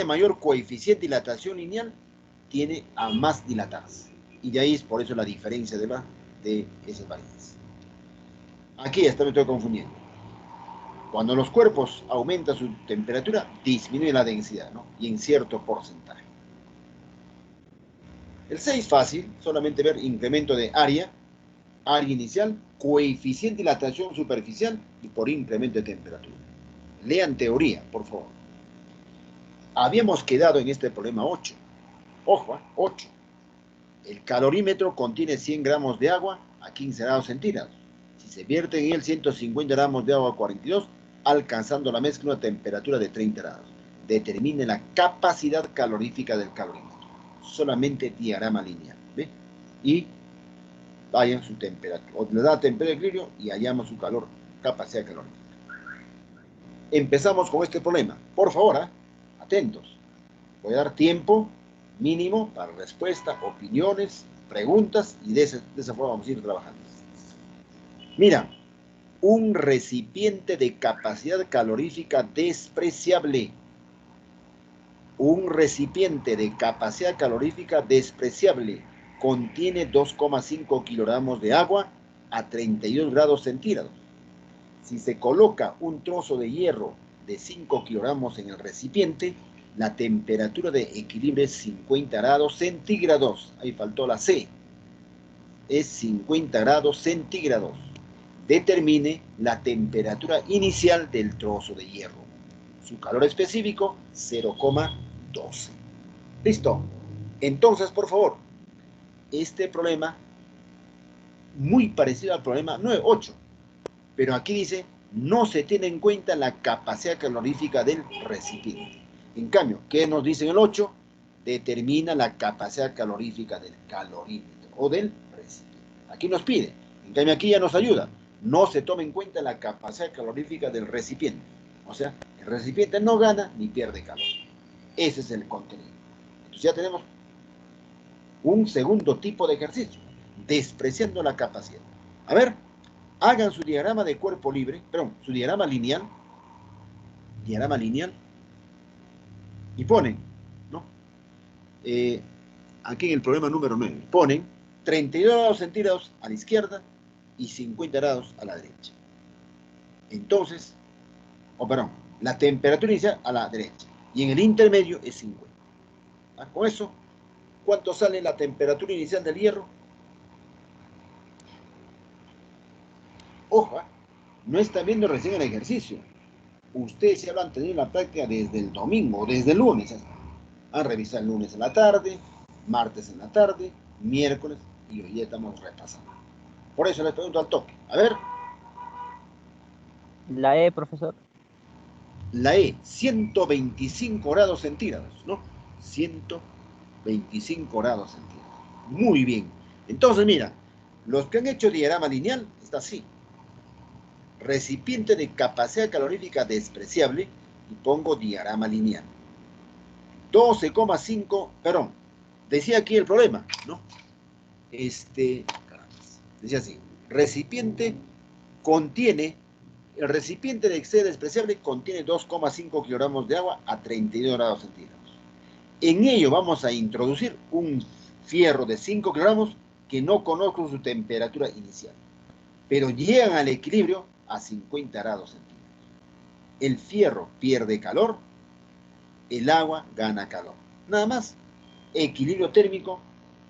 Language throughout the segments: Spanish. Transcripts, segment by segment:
mayor coeficiente de dilatación lineal, tiene a más dilatarse. Y de ahí es por eso la diferencia de esas variantes. Aquí esta me estoy confundiendo. Cuando los cuerpos aumentan su temperatura, disminuye la densidad, ¿no? Y en cierto porcentaje. El 6 fácil, solamente ver incremento de área inicial, coeficiente de dilatación superficial y por incremento de temperatura. Lean teoría, por favor. Habíamos quedado en este problema 8. Ojo, 8. El calorímetro contiene 100 gramos de agua a 15 grados centígrados. Si se vierte en él 150 gramos de agua a 42, alcanzando la mezcla a una temperatura de 30 grados. Determine la capacidad calorífica del calorímetro. Solamente diagrama lineal. ¿Ve? Y vayan su temperatura. O le da temperatura de equilibrio y hallamos su calor, capacidad calórica. Empezamos con este problema. Por favor, atentos. Voy a dar tiempo mínimo para respuesta, opiniones, preguntas, y de esa forma vamos a ir trabajando. Mira, un recipiente de capacidad calorífica despreciable. Un recipiente de capacidad calorífica despreciable contiene 2,5 kilogramos de agua a 32 grados centígrados. Si se coloca un trozo de hierro de 5 kilogramos en el recipiente, la temperatura de equilibrio es 50 grados centígrados. Ahí faltó la C. Es 50 grados centígrados. Determine la temperatura inicial del trozo de hierro. Su calor específico, 0,12. ¿Listo? Entonces, por favor, este problema, muy parecido al problema 8, pero aquí dice, no se tiene en cuenta la capacidad calorífica del recipiente. En cambio, ¿qué nos dice en el 8? Determina la capacidad calorífica del calorímetro o del recipiente. Aquí nos pide, en cambio aquí ya nos ayuda. No se toma en cuenta la capacidad calorífica del recipiente. O sea, el recipiente no gana ni pierde calor. Ese es el contenido. Entonces ya tenemos un segundo tipo de ejercicio, despreciando la capacidad. A ver, hagan su diagrama de cuerpo libre, perdón, su diagrama lineal, y ponen, ¿no? Aquí en el problema número 9, ponen 32 grados centígrados a la izquierda y 50 grados a la derecha. Entonces, la temperatura inicial a la derecha y en el intermedio es 50. Con eso, ¿cuánto sale la temperatura inicial del hierro? Ojo, no están viendo recién el ejercicio. Ustedes ya lo han tenido en la práctica desde el domingo, desde el lunes. Han revisado el lunes en la tarde, martes en la tarde, miércoles, y hoy ya estamos repasando. Por eso les pregunto al toque. A ver. La E, profesor. La E, 125 grados centígrados, ¿no? 125 grados centígrados. Muy bien. Entonces, mira, los que han hecho diagrama lineal, está así. Recipiente de capacidad calorífica despreciable, y pongo diagrama lineal. 12,5, perdón, decía aquí el problema, ¿no? Decía así, el recipiente de excede despreciable contiene 2,5 kilogramos de agua a 32 grados centígrados. En ello vamos a introducir un fierro de 5 kilogramos que no conozco su temperatura inicial, pero llegan al equilibrio a 50 grados centígrados. El fierro pierde calor, el agua gana calor. Nada más, equilibrio térmico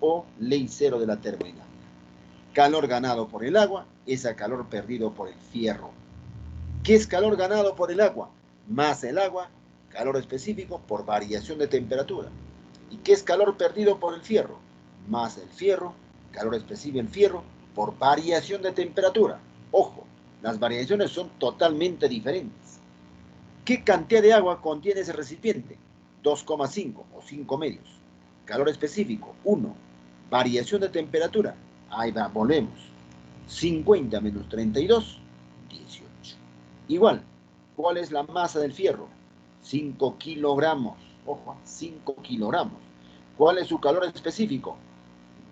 o ley cero de la termodinámica. Calor ganado por el agua es a calor perdido por el fierro. ¿Qué es calor ganado por el agua? Más el agua, calor específico por variación de temperatura. ¿Y qué es calor perdido por el fierro? Más el fierro, calor específico del fierro, por variación de temperatura. Ojo, las variaciones son totalmente diferentes. ¿Qué cantidad de agua contiene ese recipiente? 2,5 o 5 medios. Calor específico, 1. Variación de temperatura. Ahí va, volvemos. 50 menos 32, 18. Igual, ¿cuál es la masa del fierro? 5 kilogramos. Ojo, 5 kilogramos. ¿Cuál es su calor específico?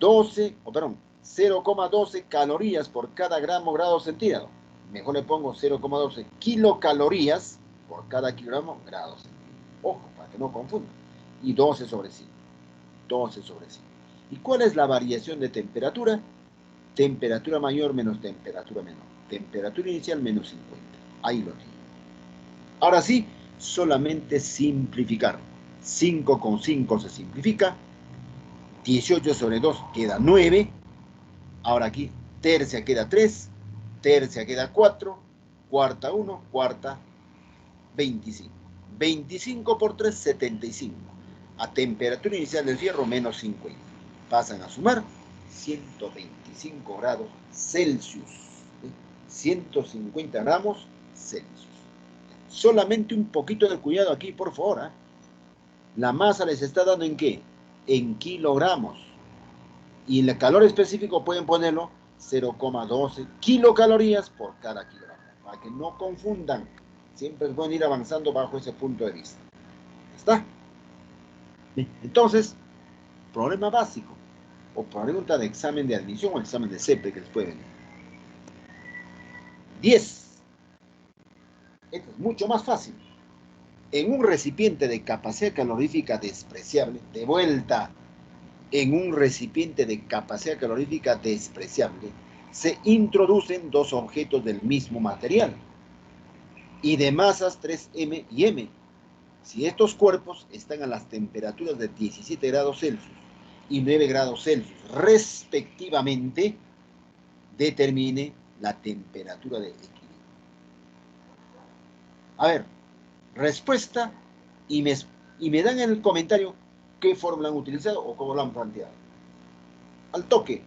0,12 calorías por cada grado centígrado. Mejor le pongo 0,12 kilocalorías por cada kilogramo grado centígrado. Ojo, para que no confundan. Y 12 sobre 5. 12 sobre 5. ¿Y cuál es la variación de temperatura? Temperatura mayor menos temperatura menor. Temperatura inicial menos 50. Ahí lo tiene. Ahora sí, solamente simplificar. 5 con 5 se simplifica. 18 sobre 2 queda 9. Ahora aquí, tercia queda 3. Tercia queda 4. Cuarta 1. Cuarta 25. 25 por 3, 75. A temperatura inicial del fierro, menos 50. Pasan a sumar 125 grados Celsius. 150 gramos Celsius. Solamente un poquito de cuidado aquí, por favor. La masa les está dando ¿en qué? En kilogramos. Y el calor específico pueden ponerlo 0,12 kilocalorías por cada kilogramo. Para que no confundan. Siempre es bueno ir avanzando bajo ese punto de vista. ¿Está? Bien. Entonces, problema básico. O pregunta de examen de admisión o examen de CEPE que les puede venir. 10. Esto es mucho más fácil. En un recipiente de capacidad calorífica despreciable, de vuelta, en un recipiente de capacidad calorífica despreciable, se introducen dos objetos del mismo material y de masas 3m y m. Si estos cuerpos están a las temperaturas de 17 grados Celsius y 9 grados Celsius respectivamente, determine la temperatura de equilibrio. A ver, respuesta y me dan en el comentario qué fórmula han utilizado o cómo lo han planteado. Al toque.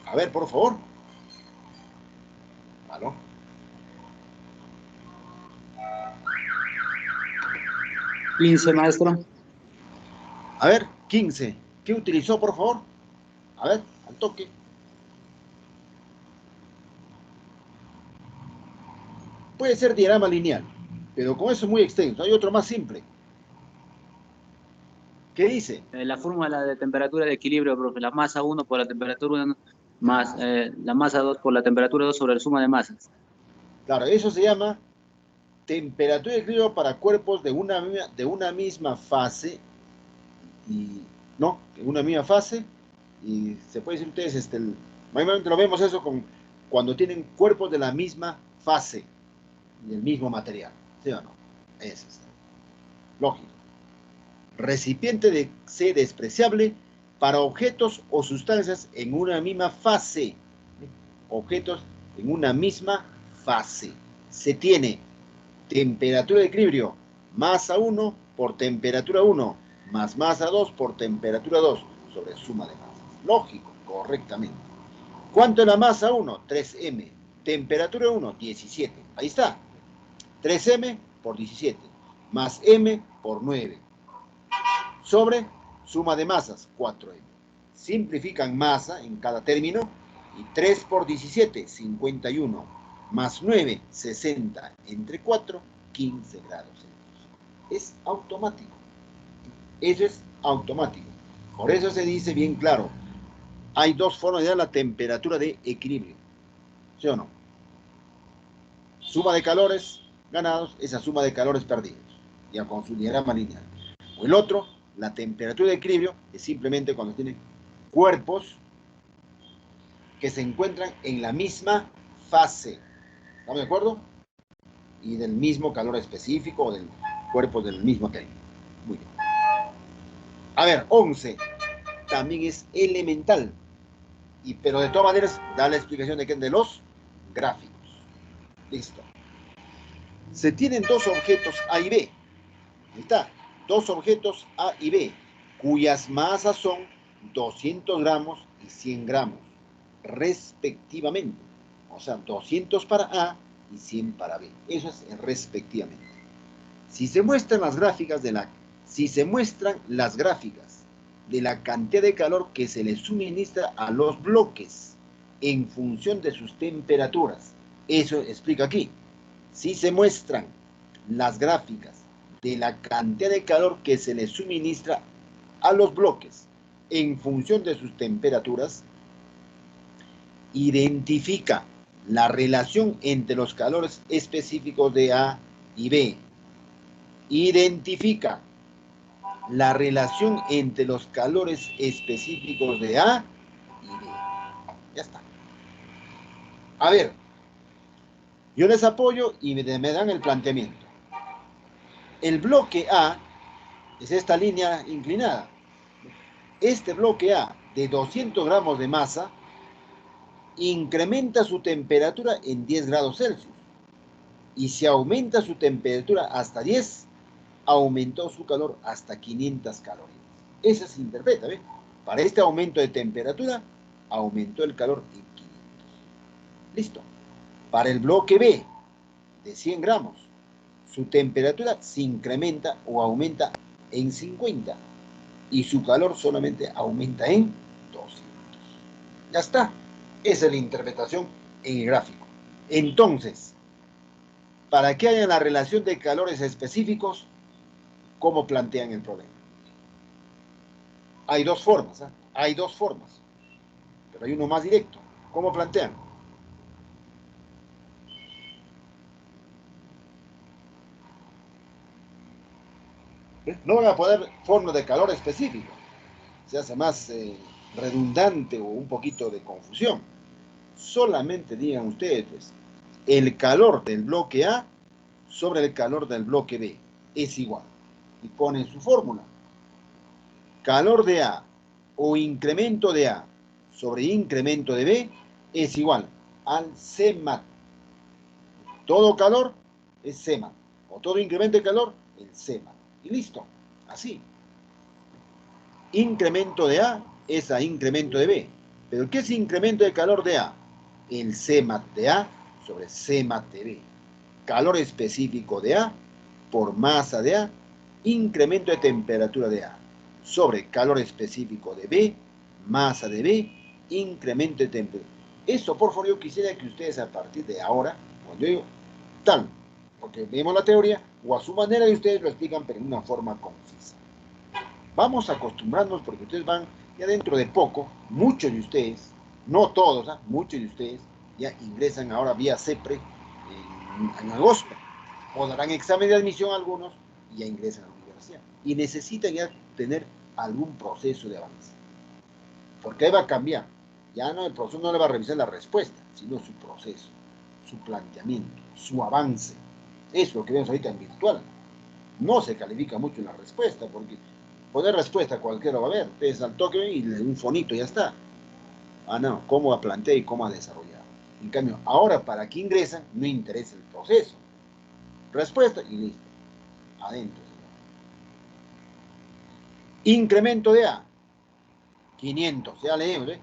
A ver, por favor. ¿Aló? Maestro. A ver, 15. ¿Qué utilizó, por favor? A ver, al toque. Puede ser diagrama lineal, pero con eso es muy extenso. Hay otro más simple. ¿Qué dice? La fórmula de temperatura de equilibrio, profe, la masa 1 por la temperatura 1 más la masa 2 por la temperatura 2 sobre la suma de masas. Claro, eso se llama temperatura de equilibrio para cuerpos de una misma fase y no, en una misma fase y se puede decir ustedes, mayormente lo vemos eso cuando tienen cuerpos de la misma fase y del mismo material, ¿sí o no? Eso está. Lógico. Recipiente de C despreciable para objetos o sustancias en una misma fase. Objetos en una misma fase. Se tiene temperatura de equilibrio, masa 1 por temperatura 1, más masa 2 por temperatura 2, sobre suma de masas. Lógico, correctamente. ¿Cuánto es la masa 1? 3m. Temperatura 1, 17. Ahí está. 3m por 17, más m por 9, sobre suma de masas, 4m. Simplifican masa en cada término y 3 por 17, 51, más 9, 60, entre 4, 15 grados Celsius. Es automático. Eso es automático. Por eso se dice bien claro, hay dos formas de dar la temperatura de equilibrio. ¿Sí o no? Suma de calores ganados, esa suma de calores perdidos, ya con su diagrama lineal. O el otro, la temperatura de equilibrio, es simplemente cuando tienen cuerpos que se encuentran en la misma fase. ¿Estamos de acuerdo? Y del mismo calor específico o del cuerpo del mismo término. Muy bien. A ver, 11. También es elemental. Pero de todas maneras, da la explicación de los gráficos. Listo. Se tienen dos objetos A y B. Ahí está. Dos objetos A y B, cuyas masas son 200 gramos y 100 gramos, respectivamente. O sea, 200 para A y 100 para B. Eso es respectivamente. Si se muestran las gráficas de la cantidad de calor que se les suministra a los bloques en función de sus temperaturas, eso explica aquí. si se muestran las gráficas de la cantidad de calor que se le suministra a los bloques en función de sus temperaturas, identifica la relación entre los calores específicos de A y B. Identifica la relación entre los calores específicos de A y B. Ya está. A ver, yo les apoyo y me dan el planteamiento. El bloque A es esta línea inclinada. Este bloque A de 200 gramos de masa incrementa su temperatura en 10 grados Celsius. Y si aumenta su temperatura hasta 10, aumentó su calor hasta 500 calorías. Esa se interpreta, ¿ve? Para este aumento de temperatura, aumentó el calor en 500. Listo. Para el bloque B, de 100 gramos, su temperatura se incrementa o aumenta en 50 y su calor solamente aumenta en 200. Ya está. Esa es la interpretación en el gráfico. Entonces, para que haya la relación de calores específicos, ¿cómo plantean el problema? Hay dos formas, ¿eh? Hay dos formas, pero hay uno más directo. ¿Cómo plantean? No van a poner fórmula de calor específico. Se hace más redundante o un poquito de confusión. Solamente digan ustedes, pues, el calor del bloque A sobre el calor del bloque B es igual. Y ponen su fórmula. Calor de A o incremento de A sobre incremento de B es igual al Cmat. Todo calor es Cmat. O todo incremento de calor, el Cmat. Y listo. Así. Incremento de A es a incremento de B. ¿Pero qué es incremento de calor de A? El Cmat de A sobre Cmat de B. Calor específico de A por masa de A, incremento de temperatura de A sobre calor específico de B, masa de B, incremento de temperatura. Eso, por favor, yo quisiera que ustedes a partir de ahora, cuando yo digo tal, porque vemos la teoría, o a su manera y ustedes lo explican, pero en una forma concisa. Vamos acostumbrándonos porque ustedes van, ya dentro de poco, muchos de ustedes, no todos, ¿eh? Muchos de ustedes ya ingresan ahora vía CEPRE en agosto, o darán examen de admisión a algunos y ya ingresan a la universidad. Y necesitan ya tener algún proceso de avance. Porque ahí va a cambiar. Ya no, el profesor no le va a revisar la respuesta, sino su proceso, su planteamiento, su avance. Es lo que vemos ahorita en virtual. No se califica mucho en la respuesta, porque poner respuesta cualquiera va a ver. Ustedes al toque y un fonito ya está. Ah, no, cómo plantea y cómo ha desarrollado. En cambio, ahora para que ingresan, no interesa el proceso. Respuesta y listo. Adentro. Incremento de A. 500. Ya leemos, ¿eh?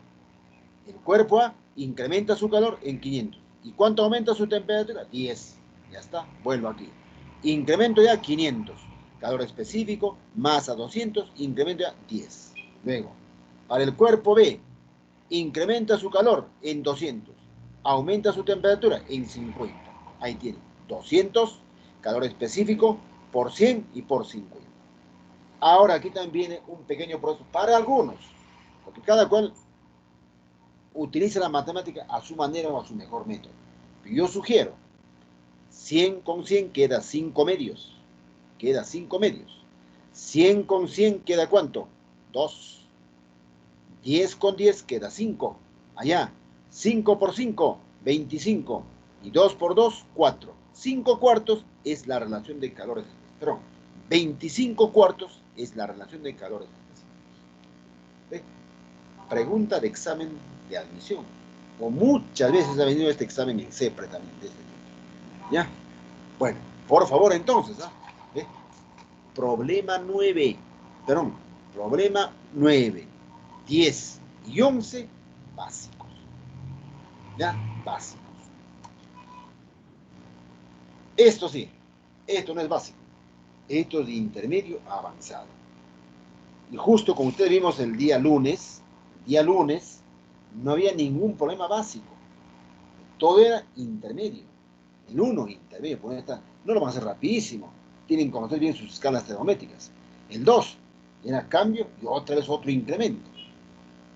El cuerpo A incrementa su calor en 500. ¿Y cuánto aumenta su temperatura? 10. Ya está. Vuelvo aquí. Incremento de A, 500. Calor específico, masa 200, incremento de A, 10. Luego, para el cuerpo B, incrementa su calor en 200. Aumenta su temperatura en 50. Ahí tiene. 200, calor específico, por 100 y por 50. Ahora aquí también viene un pequeño proceso para algunos, porque cada cual utiliza la matemática a su manera o a su mejor método. Yo sugiero, 100 con 100 queda 5 medios. Queda 5 medios. 100 con 100 queda ¿cuánto? 2. 10 con 10 queda 5. Allá, 5 por 5, 25. Y 2 por 2, 4. 5 cuartos es la relación de calores. Perdón, 25 cuartos es la relación de calores. ¿Ve? Pregunta de examen de admisión. O muchas veces ha venido este examen en CEPRE también. ¿Ya? Bueno, por favor entonces, ¿ah? ¿Ve? Problema 9. Perdón, problema 9, 10 y 11 básicos. ¿Ya? Básicos. Esto sí, esto no es básico. Esto es de intermedio a avanzado. Y justo como ustedes vimos el día lunes no había ningún problema básico. Todo era intermedio. El 1, intermedio, por esta, no lo van a hacer rapidísimo. Tienen que conocer bien sus escalas termométricas. El 2, era cambio y otra vez otro incremento.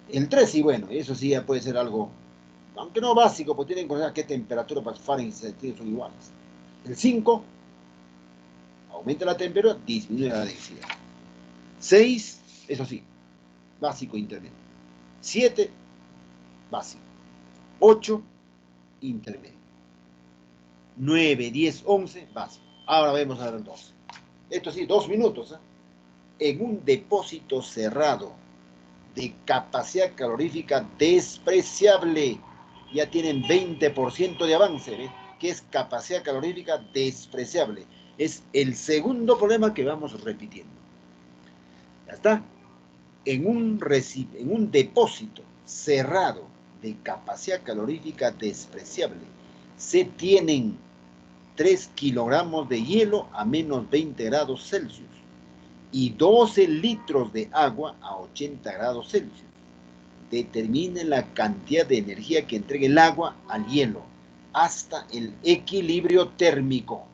El 3, sí, bueno, eso sí ya puede ser algo, aunque no básico, porque tienen que conocer a qué temperatura para Fahrenheit y Celsius son iguales. El 5, aumenta la temperatura, disminuye la densidad. 6, eso sí, básico, intermedio. 7, básico. 8, intermedio. 9, 10, 11, básico. Ahora vamos a ver el 12. Esto sí, 2 minutos. En un depósito cerrado de capacidad calorífica despreciable, ya tienen 20% de avance, ¿ve? Que es capacidad calorífica despreciable. Es el segundo problema que vamos repitiendo. Ya está. En un depósito cerrado de capacidad calorífica despreciable, se tienen 3 kilogramos de hielo a menos 20 grados Celsius y 12 litros de agua a 80 grados Celsius. Determine la cantidad de energía que entregue el agua al hielo hasta el equilibrio térmico.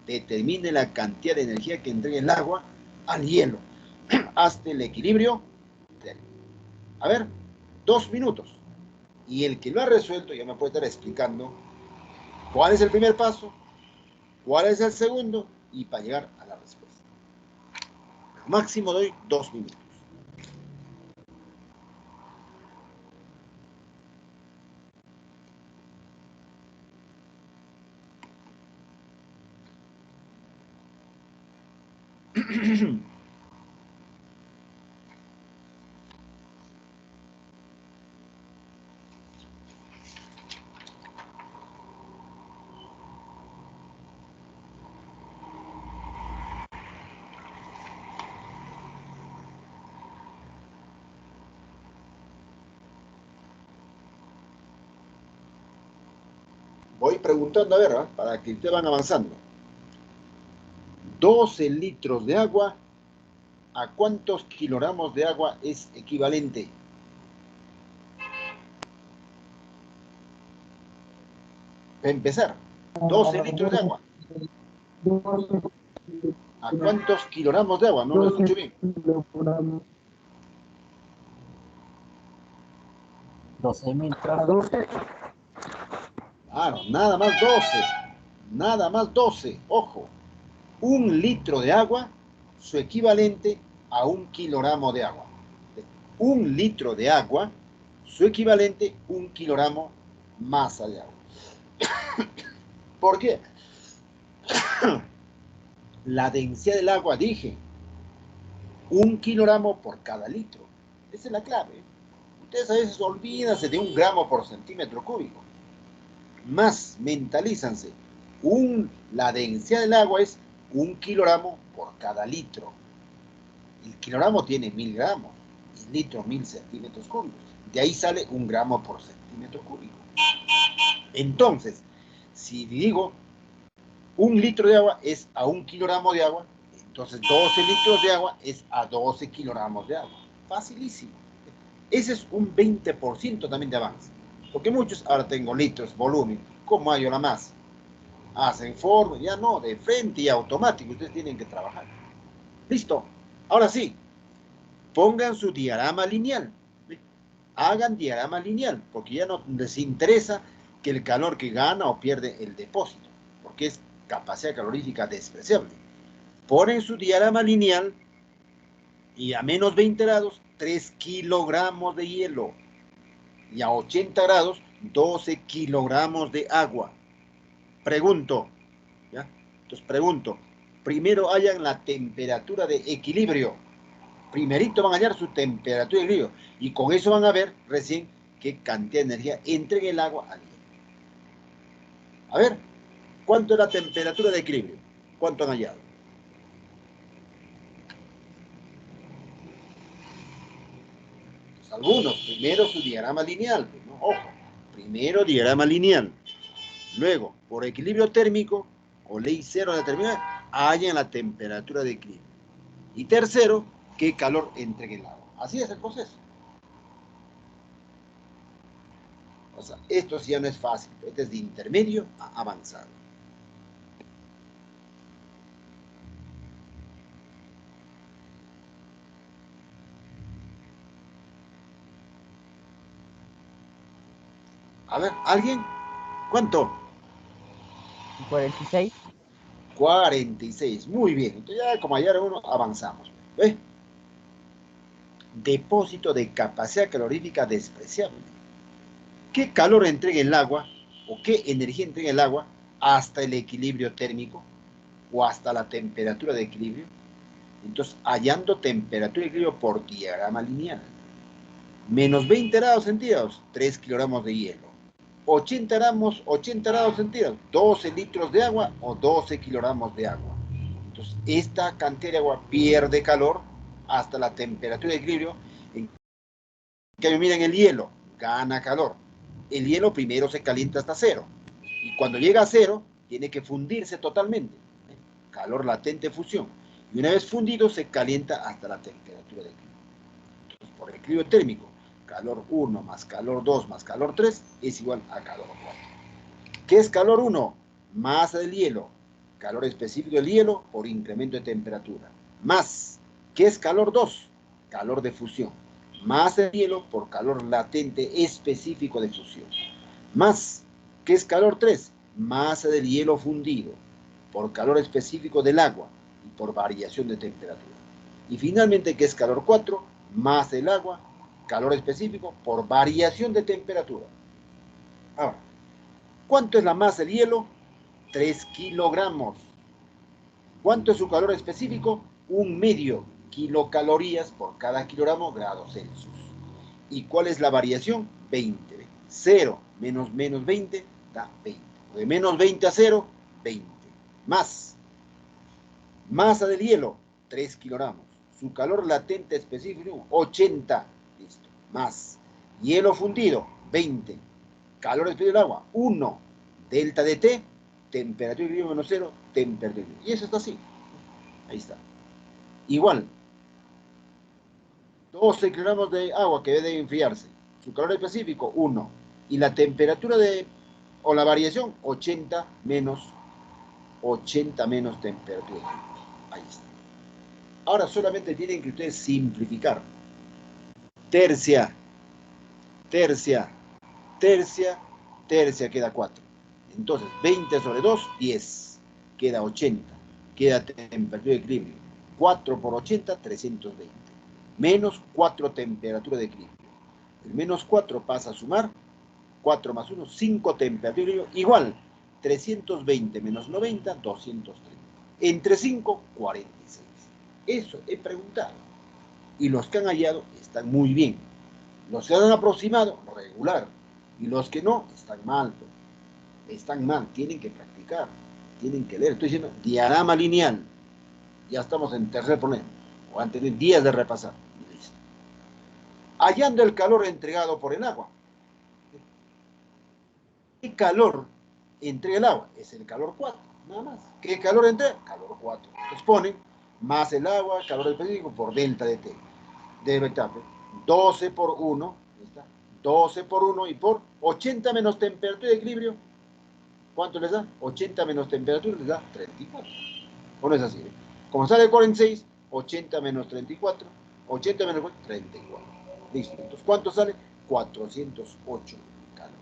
Determine la cantidad de energía que entregue el agua al hielo hasta el equilibrio térmico. A ver, 2 minutos. Y el que lo ha resuelto ya me puede estar explicando cuál es el primer paso, cuál es el segundo y para llegar a la respuesta. Máximo doy 2 minutos. Voy preguntando, a ver, ¿eh? Para que ustedes van avanzando. 12 litros de agua, ¿a cuántos kilogramos de agua es equivalente? Para empezar, 12 litros de agua. ¿A cuántos kilogramos de agua? No lo escucho bien. 12.000. Claro, nada más 12. Nada más 12. Ojo. 1 litro de agua, su equivalente a 1 kilogramo de agua. 1 litro de agua, su equivalente a 1 kilogramo masa de agua. ¿Por qué? La densidad del agua, dije, 1 kilogramo por cada litro. Esa es la clave. Ustedes a veces olvídense de 1 gramo por centímetro cúbico. Más, mentalízanse. La densidad del agua es 1 kilogramo por cada litro. El kilogramo tiene 1000 gramos, el litro 1000 centímetros cúbicos. De ahí sale 1 gramo por centímetro cúbico. Entonces, si digo 1 litro de agua es a 1 kilogramo de agua, entonces 12 litros de agua es a 12 kilogramos de agua. Facilísimo. Ese es un 20% también de avance. Porque muchos, ahora tengo litros, volumen, ¿cómo hallo la masa? Hacen forma, ya no, de frente y automático, ustedes tienen que trabajar. Listo. Ahora sí, pongan su diagrama lineal. Hagan diagrama lineal, porque ya no les interesa que el calor que gana o pierde el depósito, porque es capacidad calorífica despreciable. Ponen su diagrama lineal y a menos 20 grados, 3 kilogramos de hielo. Y a 80 grados, 12 kilogramos de agua. Pregunto, ¿ya? Entonces pregunto, primero hallan la temperatura de equilibrio. Primerito van a hallar su temperatura de equilibrio. Y con eso van a ver recién qué cantidad de energía entrega el agua al hielo. A ver, ¿cuánto es la temperatura de equilibrio? ¿Cuánto han hallado? Pues algunos, primero su diagrama lineal, pues, ¿no? Ojo, primero diagrama lineal. Luego, por equilibrio térmico o ley cero determinada, hallan la temperatura de equilibrio. Y tercero, qué calor entrega el agua. Así es el proceso. O sea, esto sí ya no es fácil, este es de intermedio a avanzado. A ver, ¿alguien? ¿Cuánto? 46. 46. Muy bien. Entonces ya como ayer uno, avanzamos. ¿Ves? Depósito de capacidad calorífica despreciable. ¿Qué calor entrega el agua o qué energía entrega el agua hasta el equilibrio térmico o hasta la temperatura de equilibrio? Entonces, hallando temperatura de equilibrio por diagrama lineal. Menos 20 grados centígrados, 3 kilogramos de hielo. 80 grados centígrados, 12 litros de agua o 12 kilogramos de agua. Entonces, esta cantidad de agua pierde calor hasta la temperatura de equilibrio. En cambio, miren el hielo, gana calor. El hielo primero se calienta hasta cero. Y cuando llega a cero, tiene que fundirse totalmente. Calor latente fusión. Y una vez fundido, se calienta hasta la temperatura de equilibrio. Entonces, por equilibrio térmico, calor 1 más calor 2 más calor 3 es igual a calor 4. ¿Qué es calor 1? Masa del hielo. Calor específico del hielo por incremento de temperatura. Más, ¿qué es calor 2? Calor de fusión. Masa del hielo por calor latente específico de fusión. Más, ¿qué es calor 3? Masa del hielo fundido por calor específico del agua y por variación de temperatura. Y finalmente, ¿qué es calor 4? Masa del agua, calor específico por variación de temperatura. Ahora, ¿cuánto es la masa del hielo? 3 kilogramos. ¿Cuánto es su calor específico? 1/2 kilocalorías por cada kilogramo grados Celsius. ¿Y cuál es la variación? 20. 0 menos 20 da 20. De menos 20 a 0, 20. Más. Masa del hielo, 3 kilogramos. Su calor latente específico, 80. Listo. Más. Hielo fundido, 20. Calor específico del agua, 1. Delta de T, temperatura de equilibrio menos 0, temperatura de equilibrio. Y eso está así. Ahí está. Igual, 12 kilogramos de agua que debe enfriarse. Su calor específico, 1. Y la temperatura o la variación, 80 menos temperatura. Ahí está. Ahora solamente tienen que ustedes simplificar. Tercia, queda 4. Entonces, 20 sobre 2, 10. Queda 80. Queda temperatura de equilibrio. 4 por 80, 320. Menos 4 temperatura de equilibrio. El menos 4 pasa a sumar. 4 más 1, 5 temperatura de equilibrio. Igual, 320 menos 90, 230. Entre 5, 46. Eso he preguntado. Y los que han hallado están muy bien. Los que han aproximado, regular. Y los que no, están mal. Están mal, tienen que practicar, tienen que leer. Estoy diciendo diagrama lineal. Ya estamos en tercer problema. O han tenido días de repasar. Listo. Hallando el calor entregado por el agua. ¿Qué calor entrega el agua? Es el calor 4, nada más. ¿Qué calor entrega? Calor 4. Entonces ponen más el agua, calor específico por delta de T. Debe estar 12 por 1, está, 12 por 1 y por 80 menos temperatura de equilibrio. ¿Cuánto les da? 80 menos temperatura les da 34. ¿O no es así? Como sale 46, 80 menos 34, 80 menos 34. Listo. Entonces, ¿cuánto sale? 408 calorías.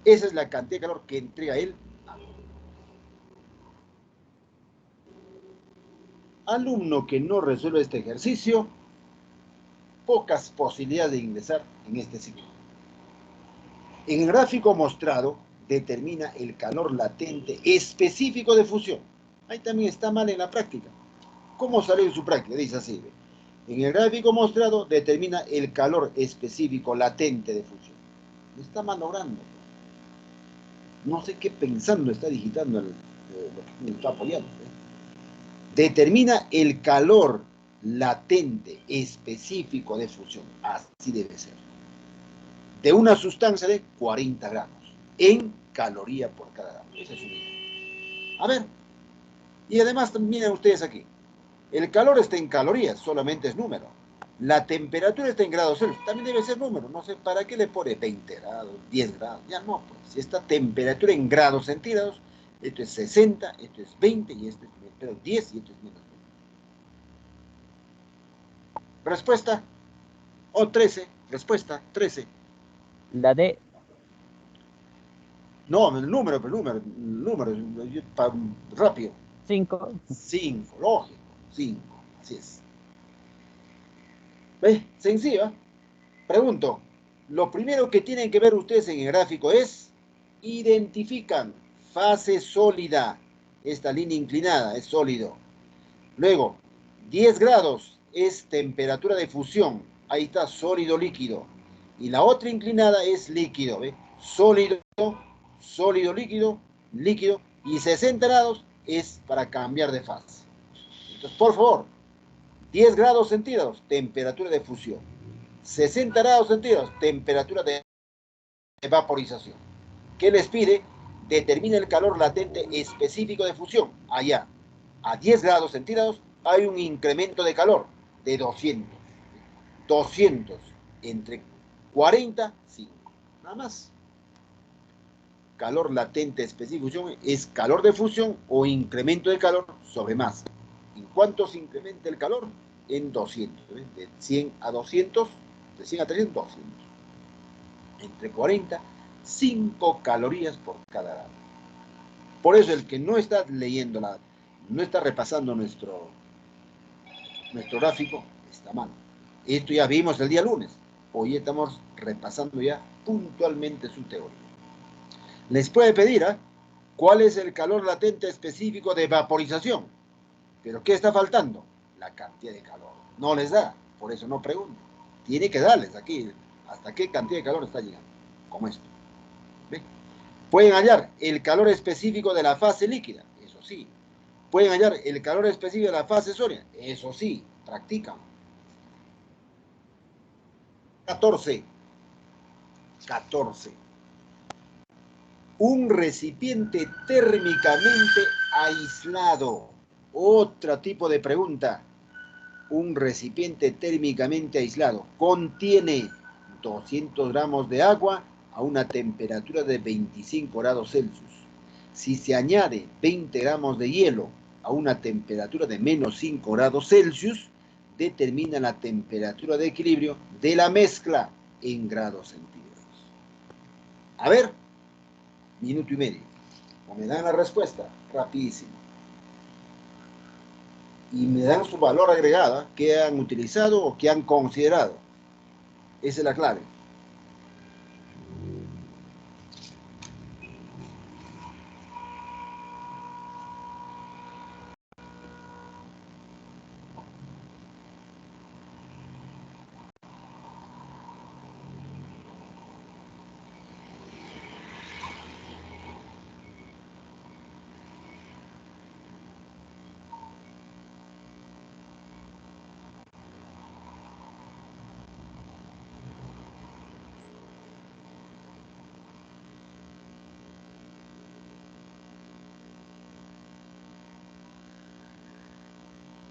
Esa es la cantidad de calor que entrega él. Alumno que no resuelve este ejercicio, pocas posibilidades de ingresar en este ciclo. En el gráfico mostrado, determina el calor latente específico de fusión. Ahí también está mal en la práctica. ¿Cómo salió en su práctica? Dice así. En el gráfico mostrado, determina el calor específico latente de fusión. Lo está malogrando. No sé qué pensando está digitando lo que me está apoyando. Determina el calor latente específico de fusión. Así debe ser. De una sustancia de 40 gramos en caloría por cada gramo. Esa es su idea. A ver. Y además, miren ustedes aquí. El calor está en calorías, solamente es número. La temperatura está en grados Celsius. También debe ser número. No sé, ¿para qué le pone 20 grados, 10 grados? Ya no, pues. Si esta temperatura en grados centígrados, esto es 60, esto es 20 y esto es 10 y esto es menos 20. Respuesta. O 13. Respuesta, 13. La D. No, el número, rápido. 5. 5, lógico. 5, así es. ¿Ves? Sencilla. Pregunto, lo primero que tienen que ver ustedes en el gráfico es, identifican fase sólida. Esta línea inclinada es sólido. Luego, 10 grados es temperatura de fusión. Ahí está, sólido, líquido. Y la otra inclinada es líquido. ¿Ve? Sólido, sólido, líquido, líquido. Y 60 grados es para cambiar de fase. Entonces, por favor, 10 grados centígrados, temperatura de fusión. 60 grados centígrados, temperatura de vaporización. ¿Qué les pide? Determina el calor latente específico de fusión. Allá, a 10 grados centígrados, hay un incremento de calor de 200. 200 entre 40, 5. Nada más. Calor latente específico de fusión es calor de fusión o incremento de calor sobre masa. ¿En cuánto se incrementa el calor? En 200. De 100 a 200, de 100 a 300, 200. Entre 40, 5 calorías por cada grado. Por eso el que no está leyendo, no está repasando nuestro gráfico, está mal. Esto ya vimos el día lunes. Hoy estamos repasando ya puntualmente su teoría. Les puede pedir, ¿cuál es el calor latente específico de vaporización? ¿Pero qué está faltando? La cantidad de calor. No les da, por eso no pregunto. Tiene que darles aquí hasta qué cantidad de calor está llegando, como esto. ¿Ve? Pueden hallar el calor específico de la fase líquida, eso sí. Pueden hallar el calor específico de la fase sólida, eso sí, practican. 14. Un recipiente térmicamente aislado. Otro tipo de pregunta. Un recipiente térmicamente aislado contiene 200 gramos de agua a una temperatura de 25 grados Celsius. Si se añade 20 gramos de hielo a una temperatura de menos 5 grados Celsius, determina la temperatura de equilibrio de la mezcla en grados centígrados. A ver, minuto y medio. O me dan la respuesta, rapidísimo. Y me dan su valor agregada, que han utilizado o que han considerado. Esa es la clave.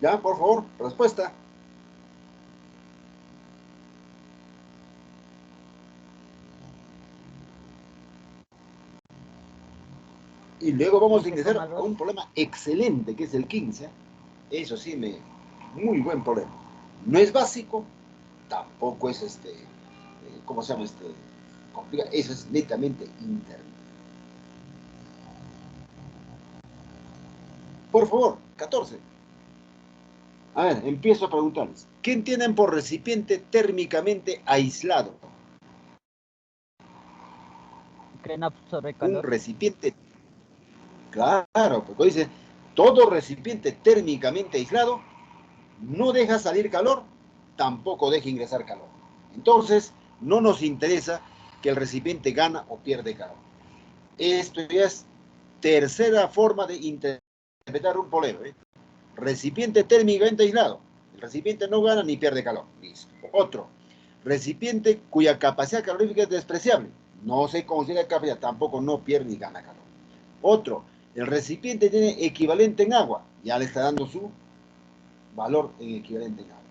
Ya, por favor, respuesta. Y luego vamos a ingresar a un problema excelente, que es el 15. Eso sí, muy buen problema. No es básico, tampoco es ¿cómo se llama? Complicado. Eso es netamente interno. Por favor, 14. A ver, empiezo a preguntarles. ¿Qué entienden por recipiente térmicamente aislado? Que no absorbe calor. Un recipiente, claro, porque dice, todo recipiente térmicamente aislado no deja salir calor, tampoco deja ingresar calor. Entonces, no nos interesa que el recipiente gana o pierde calor. Esto ya es tercera forma de interpretar un problema. Recipiente térmicamente aislado. El recipiente no gana ni pierde calor. Listo. Otro. Recipiente cuya capacidad calorífica es despreciable. No se considera capacidad, tampoco no pierde ni gana calor. Otro. El recipiente tiene equivalente en agua. Ya le está dando su valor en equivalente en agua.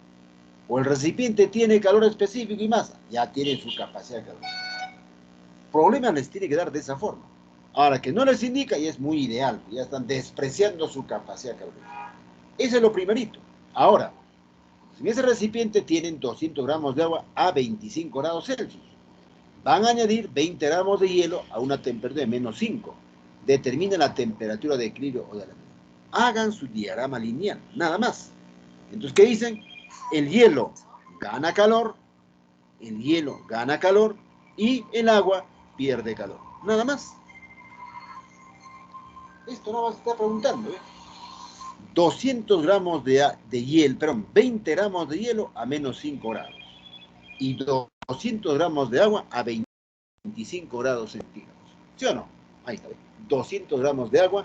O el recipiente tiene calor específico y masa, ya tiene su capacidad calórica. Problema les tiene que dar de esa forma. Ahora, que no les indica, y es muy ideal, ya están despreciando su capacidad calórica. Ese es lo primerito. Ahora, si ese recipiente tienen 200 gramos de agua a 25 grados Celsius, van a añadir 20 gramos de hielo a una temperatura de menos 5. Determinen la temperatura de equilibrio o de la. Hagan su diagrama lineal, nada más. Entonces, ¿qué dicen? El hielo gana calor, y el agua pierde calor. Nada más. Esto no vas a estar preguntando, 200 gramos de hielo, perdón, 20 gramos de hielo a menos 5 grados. Y 200 gramos de agua a 25 grados centígrados. ¿Sí o no? Ahí está. 200 gramos de agua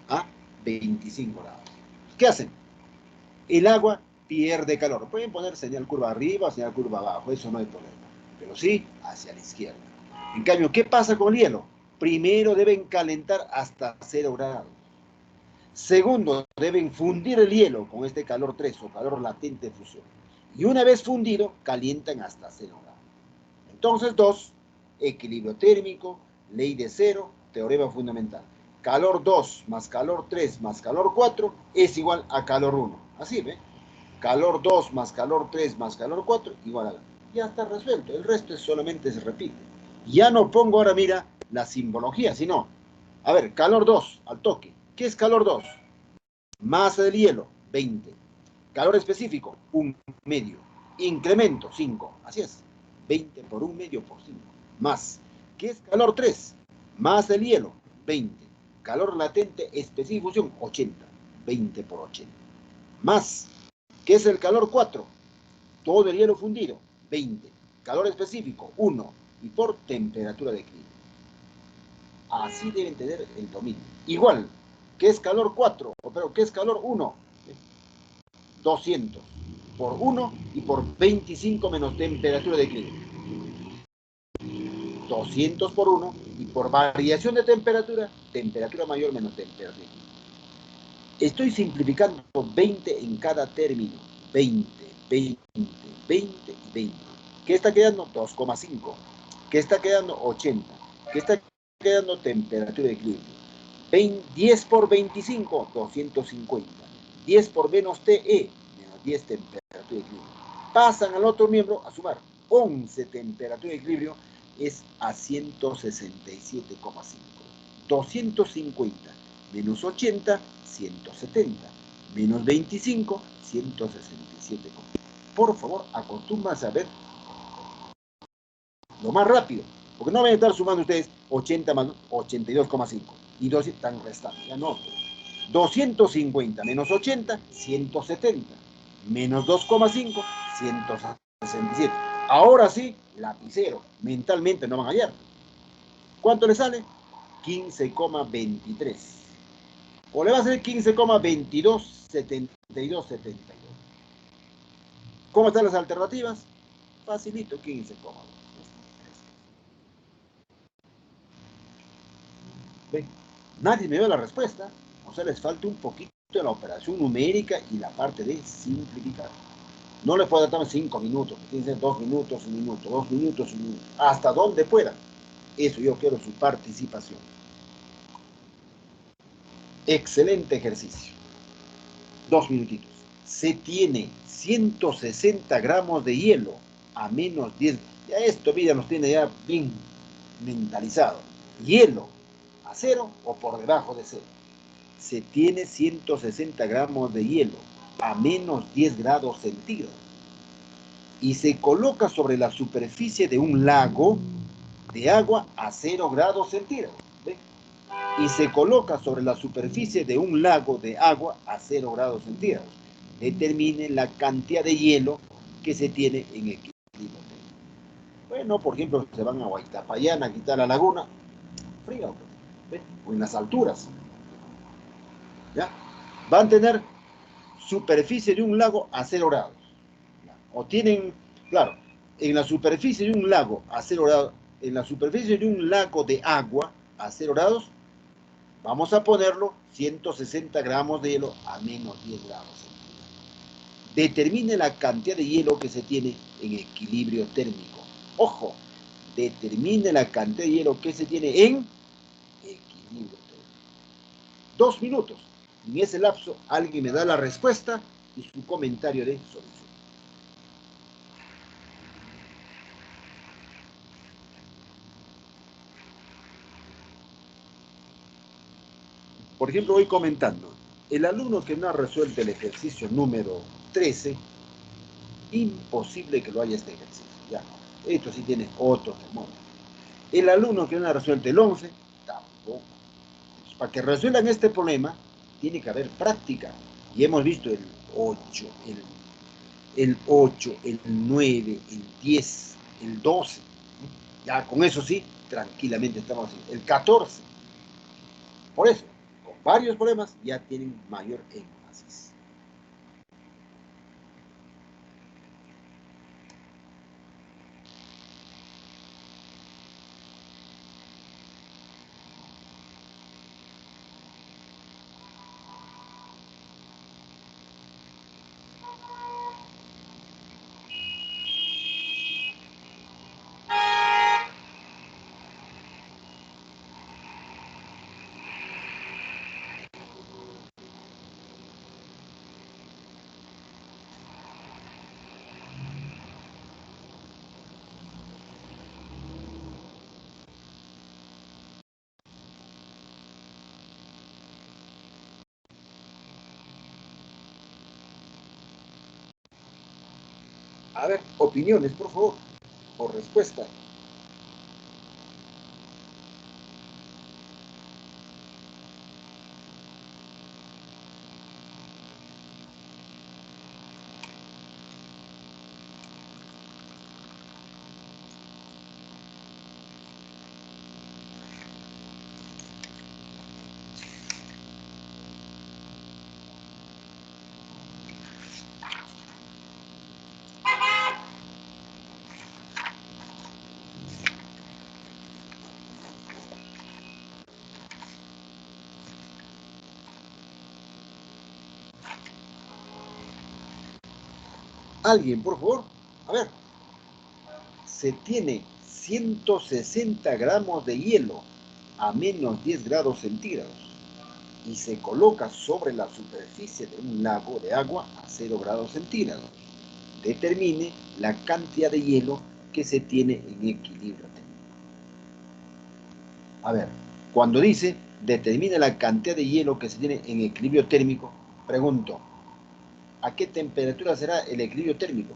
a 25 grados. ¿Qué hacen? El agua pierde calor. Pueden poner señal curva arriba o señal curva abajo, eso no hay problema. Pero sí hacia la izquierda. En cambio, ¿qué pasa con el hielo? Primero deben calentar hasta 0 grados. Segundo, deben fundir el hielo con este calor 3 o calor latente de fusión. Y una vez fundido, calientan hasta 0 grados. Entonces, 2, equilibrio térmico, ley de 0, teorema fundamental. Calor 2 más calor 3 más calor 4 es igual a calor 1. Así, ¿ve? Calor 2 más calor 3 más calor 4 igual a. Ya está resuelto. El resto solamente se repite. Ya no pongo ahora, mira, la simbología, sino, a ver, calor 2 al toque. ¿Qué es calor 2? Masa del hielo, 20. Calor específico, 1 medio. Incremento, 5. Así es. 20 por 1 medio por 5. Más. ¿Qué es calor 3? Masa del hielo, 20. Calor latente específico, 80. 20 por 80. Más. ¿Qué es el calor 4? Todo el hielo fundido, 20. Calor específico, 1. Y por temperatura de equilibrio. Así deben tener el dominio. Igual, ¿qué es calor 4? Pero ¿qué es calor 1? 200 por 1 y por 25 menos temperatura de equilibrio. 200 por 1 y por variación de temperatura, temperatura mayor menos temperatura de equilibrio. Estoy simplificando 20 en cada término. 20, 20, 20 y 20. ¿Qué está quedando? 2,5. ¿Qué está quedando? 80. ¿Qué está quedando? Temperatura de equilibrio. 10 por 25, 250. 10 por menos TE, menos 10 temperatura de equilibrio. Pasan al otro miembro a sumar. 11 temperatura de equilibrio es a 167,5. 250 menos 80, 170. Menos 25, 167. Por favor, acostúmbrense a ver lo más rápido, porque no van a estar sumando ustedes 80 más 82,5 y 2 están restando, ya no. 250 menos 80, 170, menos 2,5, 167. Ahora sí, lapicero, mentalmente no van a hallar. ¿Cuánto le sale? 15,23. O le va a salir 15,22, 72, 72. ¿Cómo están las alternativas? Facilito, 15,2. ¿Ven? Nadie me dio la respuesta. O sea, les falta un poquito de la operación numérica y la parte de simplificar. No les puedo dar 5 minutos, tienen que ser 2 minutos, 1 minuto, 2 minutos, 1 minuto, hasta donde puedan. Eso yo quiero su participación. Excelente ejercicio. 2 minutitos. Se tiene 160 gramos de hielo a menos 10. Ya esto, vida, nos tiene ya bien mentalizado. Hielo a 0 o por debajo de 0. Se tiene 160 gramos de hielo a menos 10 grados centígrados y se coloca sobre la superficie de un lago de agua a 0 grados centígrados. ¿Ve? Y se coloca sobre la superficie de un lago de agua a 0 grados centígrados. Determine la cantidad de hielo que se tiene en equilibrio. Bueno, por ejemplo, se van a Huaytapallana a quitar la laguna, frío, ¿ve? O en las alturas. ¿Ya? Van a tener superficie de un lago a 0 grados. O tienen, claro, en la superficie de un lago a 0 grados, en la superficie de un lago de agua a 0 grados, vamos a ponerlo 160 gramos de hielo a menos 10 grados. Determine la cantidad de hielo que se tiene en equilibrio térmico. Ojo, determine la cantidad de hielo que se tiene en equilibrio térmico. 2 minutos. En ese lapso, alguien me da la respuesta y su comentario de solución. Por ejemplo, voy comentando. El alumno que no ha resuelto el ejercicio número 13, imposible que lo haya este ejercicio. Ya, esto sí tiene otro temor. El alumno que no ha resuelto el 11, tampoco. Entonces, para que resuelvan este problema, tiene que haber práctica. Y hemos visto el 8, el 8, el 9, el 10, el 12. Ya con eso sí, tranquilamente estamos así. El 14. Por eso, con varios problemas ya tienen mayor énfasis. A ver, opiniones, por favor, o respuesta. Alguien, por favor. A ver. Se tiene 160 gramos de hielo a menos 10 grados centígrados y se coloca sobre la superficie de un lago de agua a 0 grados centígrados. Determine la cantidad de hielo que se tiene en equilibrio térmico. A ver, cuando dice determine la cantidad de hielo que se tiene en equilibrio térmico, pregunto, ¿a qué temperatura será el equilibrio térmico?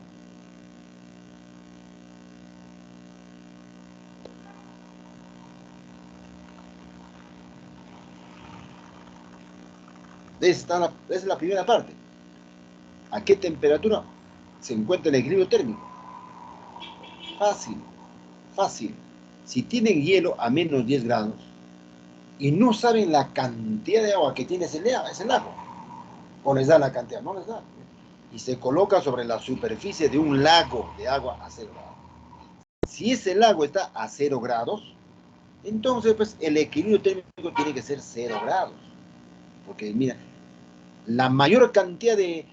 Esa es la primera parte. ¿A qué temperatura se encuentra el equilibrio térmico? Fácil, fácil. Si tienen hielo a menos 10 grados y no saben la cantidad de agua que tiene ese lago, o les da la cantidad, no les da. Y se coloca sobre la superficie de un lago de agua a 0 grados. Si ese lago está a 0 grados, entonces pues el equilibrio térmico tiene que ser 0 grados. Porque mira, la mayor cantidad de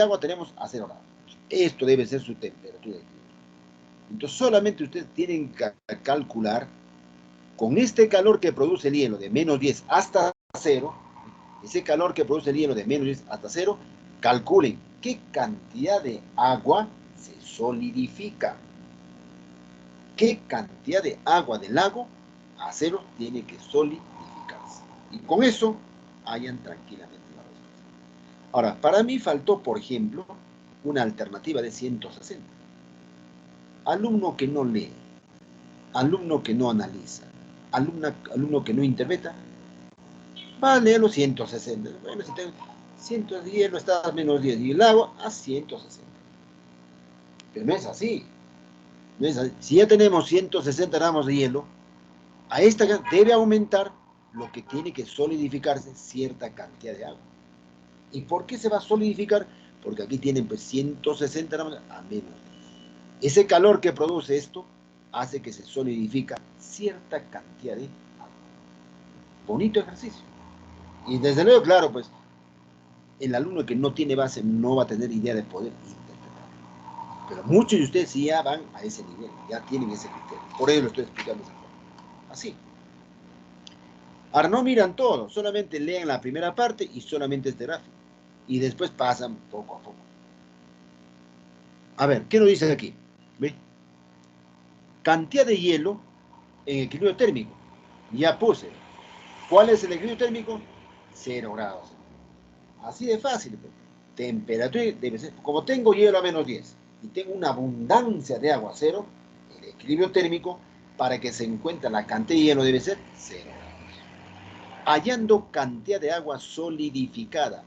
agua tenemos a 0 grados. Esto debe ser su temperatura de equilibrio. Entonces solamente ustedes tienen que calcular con este calor que produce el hielo de menos 10 hasta 0, ese calor que produce el hielo de menos 10 hasta 0, calculen qué cantidad de agua se solidifica. ¿Qué cantidad de agua del lago a 0 tiene que solidificarse? Y con eso hayan tranquilamente la respuesta. Ahora, para mí faltó, por ejemplo, una alternativa de 160. Alumno que no lee, alumno que no analiza, alumno que no interpreta, va a leer los 160. Bueno, si tengo 110, lo está a menos 10 y el agua a 160. Pero no es así. No es así. Si ya tenemos 160 gramos de hielo, a esta debe aumentar lo que tiene que solidificarse cierta cantidad de agua. ¿Y por qué se va a solidificar? Porque aquí tienen pues 160 gramos a menos 10. Ese calor que produce esto hace que se solidifica cierta cantidad de agua. Bonito ejercicio. Y desde luego, claro, pues, El alumno que no tiene base no va a tener idea de poder interpretar. Pero muchos de ustedes sí ya van a ese nivel, ya tienen ese criterio. Por ello lo estoy explicando de esa forma. Así. Ahora no miran todo, solamente lean la primera parte y solamente este gráfico. Y después pasan poco a poco. A ver, ¿qué nos dice aquí? ¿Ve? Cantidad de hielo en equilibrio térmico. Ya puse. ¿Cuál es el equilibrio térmico? 0 grados. Así de fácil. Temperatura debe ser. Como tengo hielo a -10 y tengo una abundancia de agua a 0, el equilibrio térmico para que se encuentre la cantidad de hielo debe ser 0 grados. Hallando cantidad de agua solidificada.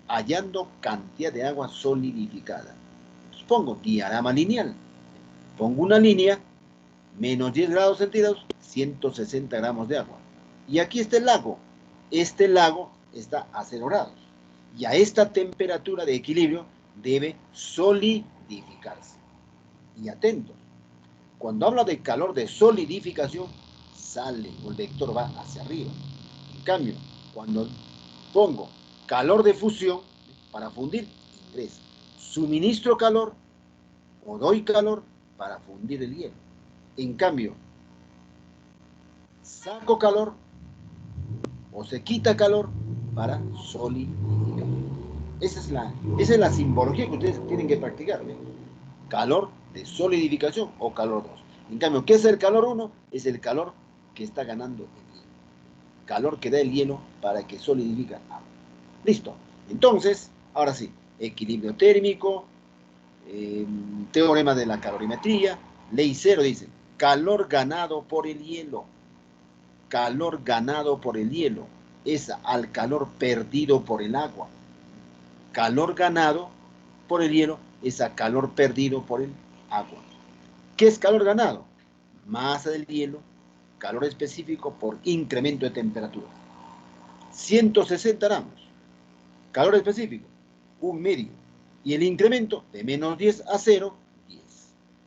Hallando cantidad de agua solidificada. Pongo diagrama lineal. Pongo una línea, -10 grados centígrados, 160 gramos de agua. Y aquí está el lago. Este lago está a 0 grados. Y a esta temperatura de equilibrio debe solidificarse. Y atentos, cuando hablo de calor de solidificación, sale o el vector va hacia arriba. En cambio, cuando pongo calor de fusión, para fundir, ingresa. Suministro calor o doy calor para fundir el hielo. En cambio, saco calor o se quita calor para solidificar. Esa es la simbología que ustedes tienen que practicar. ¿Ve? Calor de solidificación o calor 2. En cambio, ¿qué es el calor 1? Es el calor que está ganando el hielo. Calor que da el hielo para que solidifica agua. Listo. Entonces, ahora sí, equilibrio térmico, teorema de la calorimetría, ley 0 dice, calor ganado por el hielo. Calor ganado por el hielo es al calor perdido por el agua. Calor ganado por el hielo es a calor perdido por el agua. ¿Qué es calor ganado? Masa del hielo, calor específico por incremento de temperatura. 160 gramos. Calor específico, 1/2. Y el incremento de -10 a 0, 10.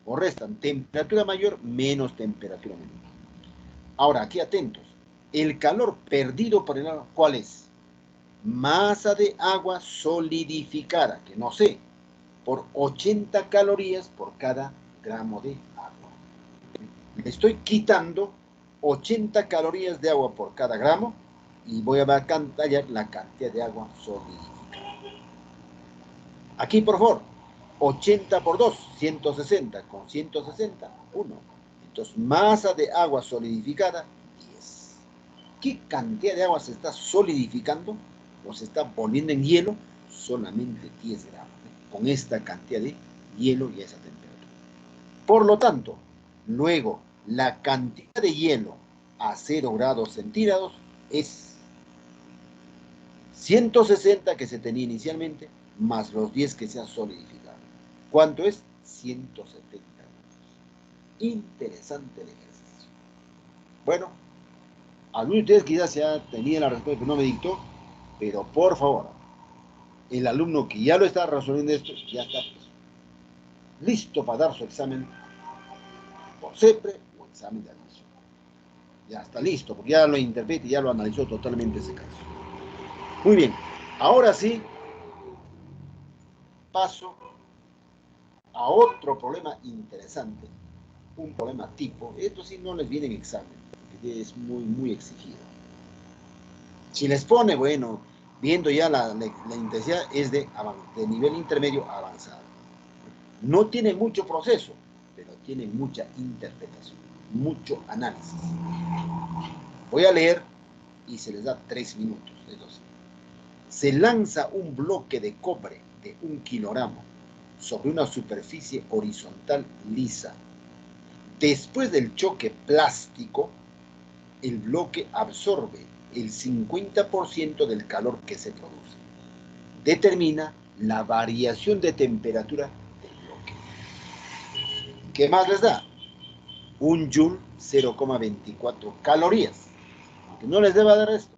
O restan temperatura mayor menos temperatura menor. Ahora, aquí atentos. El calor perdido por el agua, ¿cuál es? Masa de agua solidificada, que no sé, por 80 calorías por cada gramo de agua. Le estoy quitando 80 calorías de agua por cada gramo y voy a bacantallar la cantidad de agua solidificada. Aquí, por favor, 80 por 2, 160, con 160, 1. Entonces, masa de agua solidificada, 10. ¿Qué cantidad de agua se está solidificando o se está poniendo en hielo? Solamente 10 gramos, con esta cantidad de hielo y esa temperatura. Por lo tanto, luego, la cantidad de hielo a 0 grados centígrados es 160 que se tenía inicialmente, más los 10 que se han solidificado. ¿Cuánto es? 170 grados. Interesante el ejercicio. Bueno, algunos de ustedes quizás ya tenían la respuesta que no me dictó, pero por favor, el alumno que ya lo está resolviendo esto, ya está listo para dar su examen por CEPRE o examen de admisión. Ya está listo, porque ya lo interpreta y ya lo analizó totalmente ese caso. Muy bien, ahora sí, paso a otro problema interesante, un problema tipo. Esto sí no les viene en examen, porque es muy exigido. Si les pone, bueno, viendo ya la intensidad es de nivel intermedio avanzado. No tiene mucho proceso, pero tiene mucha interpretación, mucho análisis. Voy a leer y se les da 3 minutos. Entonces, se lanza un bloque de cobre de 1 kilogramo sobre una superficie horizontal lisa. Después del choque plástico, el bloque absorbe el 50% del calor que se produce. Determina la variación de temperatura del bloque. ¿Qué más les da? 1 joule, 0,24 calorías. Aunque no les deba dar esto,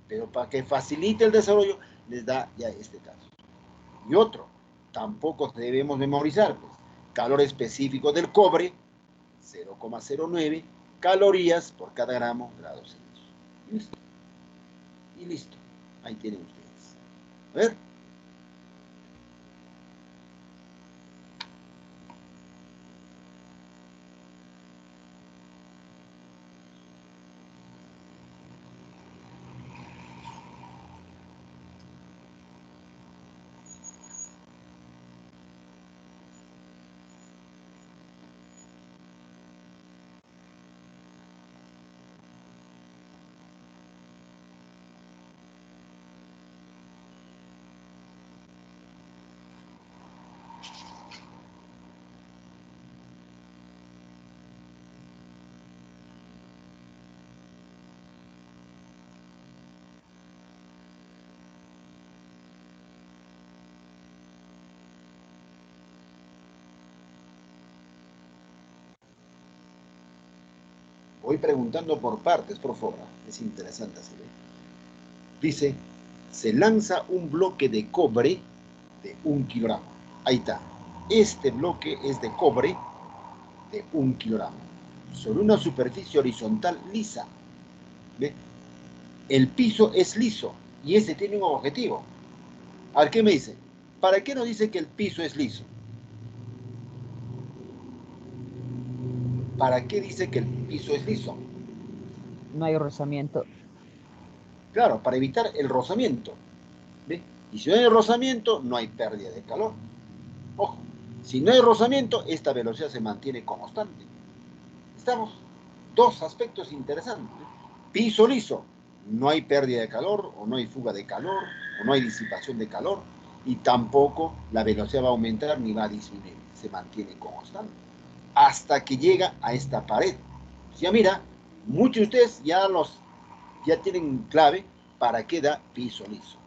pero para que facilite el desarrollo, les da ya este caso. Y otro, tampoco debemos memorizar, pues, calor específico del cobre, 0,09 calorías por cada gramo grados Celsius. Listo. Y listo. Ahí tienen ustedes. A ver. Voy preguntando por partes, por favor. Es interesante así, ¿eh? Dice, se lanza un bloque de cobre de 1 kilogramo. Ahí está. Este bloque es de cobre de 1 kilogramo. Sobre una superficie horizontal lisa. ¿Ve? El piso es liso y ese tiene un objetivo. A ver, ¿qué me dice? ¿Para qué nos dice que el piso es liso? ¿Para qué dice que el piso es liso? No hay rozamiento. Claro, para evitar el rozamiento. ¿Ve? Y si no hay rozamiento, no hay pérdida de calor. Ojo, si no hay rozamiento, esta velocidad se mantiene constante. Estamos. Dos aspectos interesantes. Piso liso, no hay pérdida de calor, o no hay fuga de calor, o no hay disipación de calor, y tampoco la velocidad va a aumentar ni va a disminuir. Se mantiene constante. Hasta que llega a esta pared. Ya mira, muchos de ustedes ya tienen clave para qué da piso liso.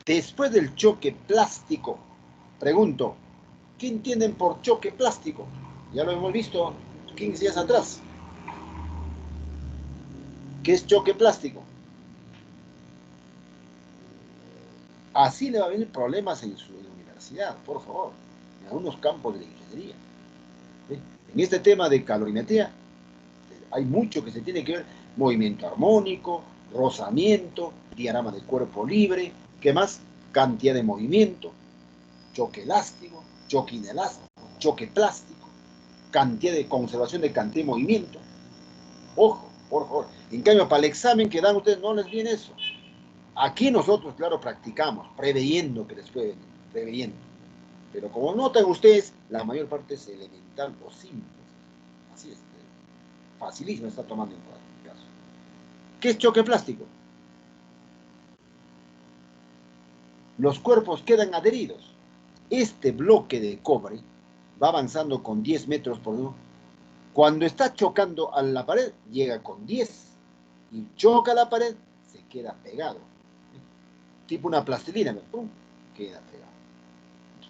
Después del choque plástico, pregunto, ¿qué entienden por choque plástico? Ya lo hemos visto 15 días atrás. ¿Qué es choque plástico? Así le va a venir problemas en su universidad, por favor, en algunos campos de la ingeniería. ¿Sí? En este tema de calorimetría hay mucho que se tiene que ver, movimiento armónico, rozamiento, diagrama de cuerpo libre, ¿qué más? Cantidad de movimiento, choque elástico, choque inelástico, choque plástico, cantidad de conservación de cantidad de movimiento. Ojo, por favor. En cambio, para el examen que dan ustedes no les viene eso. Aquí nosotros, claro, practicamos, preveyendo que les puede venir, preveyendo. Pero como notan ustedes, la mayor parte es elemental o simple. Así es, facilísimo está tomando en cuenta el caso. ¿Qué es choque plástico? Los cuerpos quedan adheridos. Este bloque de cobre va avanzando con 10 metros por hora. Cuando está chocando a la pared, llega con 10. Y choca la pared, se queda pegado. Tipo una plastilina, ¡pum!, queda pegado.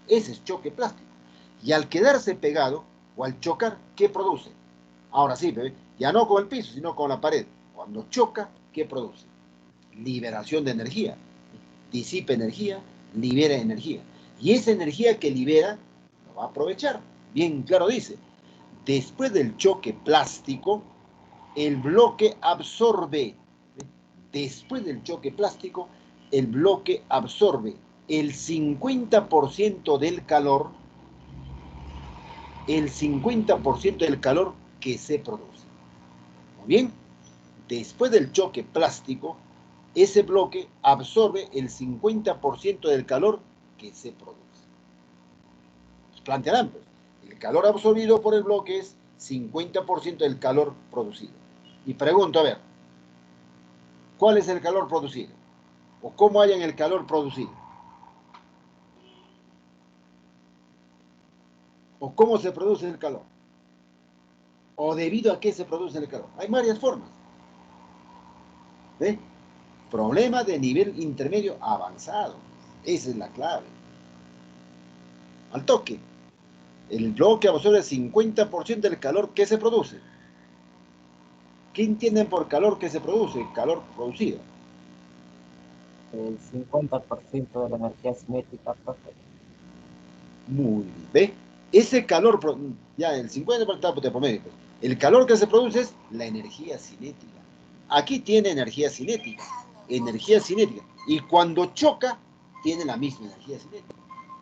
Ese es choque plástico. Y al quedarse pegado, o al chocar, ¿qué produce? Ahora sí, bebé, ya no con el piso, sino con la pared. Cuando choca, ¿qué produce? Liberación de energía. Disipa energía, libera energía. Y esa energía que libera, lo va a aprovechar. Bien claro dice, después del choque plástico, el bloque absorbe. Después del choque plástico, el bloque absorbe el 50% del calor, que se produce. Muy bien, después del choque plástico, ese bloque absorbe el 50% del calor que se produce. Pues plantearán, pues, el calor absorbido por el bloque es 50% del calor producido. Y pregunto, a ver, ¿cuál es el calor producido? ¿O cómo hayan el calor producido? ¿O cómo se produce el calor? ¿O debido a qué se produce el calor? Hay varias formas. ¿Ve? Problema de nivel intermedio avanzado. Esa es la clave. Al toque. El bloque absorbe el 50% del calor que se produce. ¿Qué entienden por calor que se produce? Calor producido. El 50% de la energía cinética, profe. Muy bien. ¿Ve? Ese calor, ya el 50% de promedio. El calor que se produce es la energía cinética. Aquí tiene energía cinética. Energía cinética. Y cuando choca, tienen la misma energía cinética.